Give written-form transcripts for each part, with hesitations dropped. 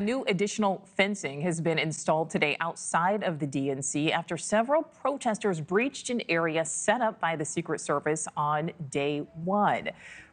New additional fencing has been installed today outside of the DNC after several protesters breached an area set up by the Secret Service on day one.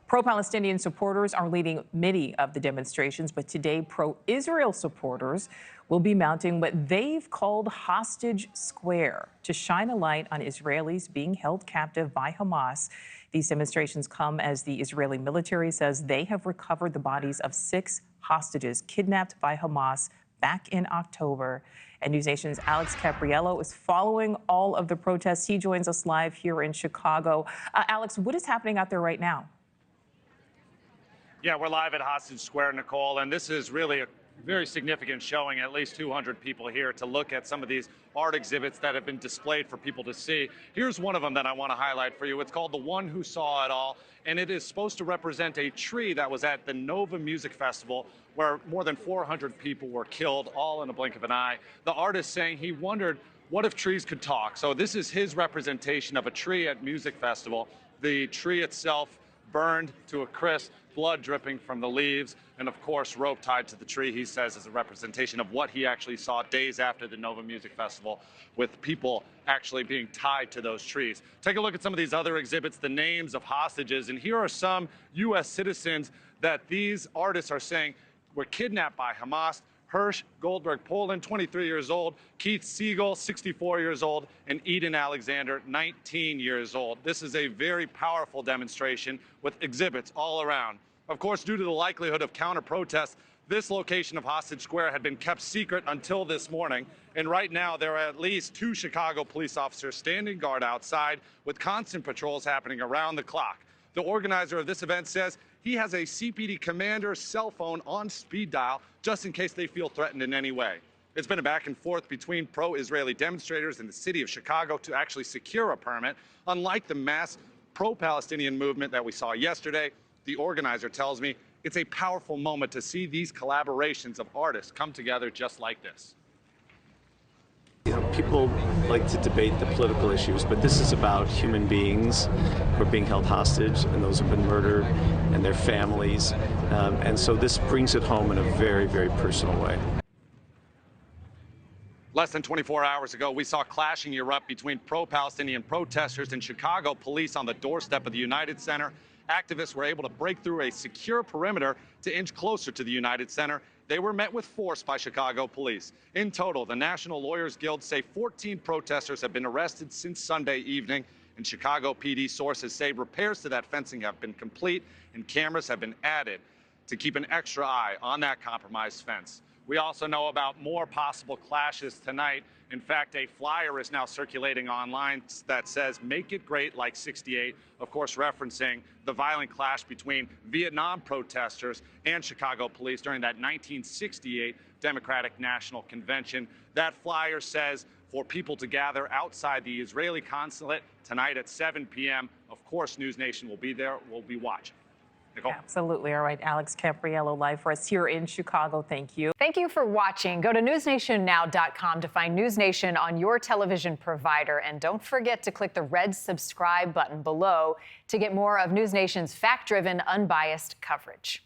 Pro-Palestinian supporters are leading many of the demonstrations, but today pro-Israel supporters will be mounting what they've called Hostage Square to shine a light on Israelis being held captive by Hamas. These demonstrations come as the Israeli military says they have recovered the bodies of 6 hostages kidnapped by Hamas back in October. And NewsNation's Alex Capriello is following all of the protests. He joins us live here in Chicago. Alex, what is happening out there right now? Yeah, we're live at Hostage Square, Nicole, and this is really a very significant showing. At least 200 people here to look at some of these art exhibits that have been displayed for people to see. Here's one of them that I want to highlight for you. It's called The One Who Saw It All, and it is supposed to represent a tree that was at the Nova Music Festival where more than 400 people were killed, all in a blink of an eye. The artist saying he wondered, what if trees could talk? So this is his representation of a tree at Music Festival. The tree itself burned to a crisp, blood dripping from the leaves, and of course rope tied to the tree, he says, is a representation of what he actually saw days after the Nova Music Festival, with people actually being tied to those trees. Take a look at some of these other exhibits, the names of hostages, and here are some U.S. citizens that these artists are saying were kidnapped by Hamas. Hirsch Goldberg, Poland, 23 years old, Keith Siegel, 64 years old, and Eden Alexander, 19 years old. This is a very powerful demonstration with exhibits all around. Of course, due to the likelihood of counter-protests, this location of Hostage Square had been kept secret until this morning. And right now, there are at least 2 Chicago police officers standing guard outside with constant patrols happening around the clock. The organizer of this event says he has a CPD commander's cell phone on speed dial just in case they feel threatened in any way. It's been a back and forth between pro-Israeli demonstrators and the city of Chicago to actually secure a permit. Unlike the mass pro-Palestinian movement that we saw yesterday, the organizer tells me it's a powerful moment to see these collaborations of artists come together just like this. You know, people like to debate the political issues, but this is about human beings who are being held hostage and those who've been murdered and their families. And so this brings it home in a very, very personal way. Less than 24 hours ago, we saw clashing erupt between pro-Palestinian protesters and Chicago police on the doorstep of the United Center. Activists were able to break through a secure perimeter to inch closer to the United Center. They were met with force by Chicago police. In total, the National Lawyers Guild say 14 protesters have been arrested since Sunday evening, and Chicago PD sources say repairs to that fencing have been complete and cameras have been added to keep an extra eye on that compromised fence. We also know about more possible clashes tonight. In fact, a flyer is now circulating online that says, "Make it great like '68," of course referencing the violent clash between Vietnam protesters and Chicago police during that 1968 Democratic National Convention. That flyer says for people to gather outside the Israeli consulate tonight at 7 p.m. Of course, NewsNation will be there. We'll be watching. Nicole? Absolutely. All right. Alex Capriello live for us here in Chicago. Thank you. Thank you for watching. Go to NewsNationNow.com to find NewsNation on your television provider. And don't forget to click the red subscribe button below to get more of NewsNation's fact-driven, unbiased coverage.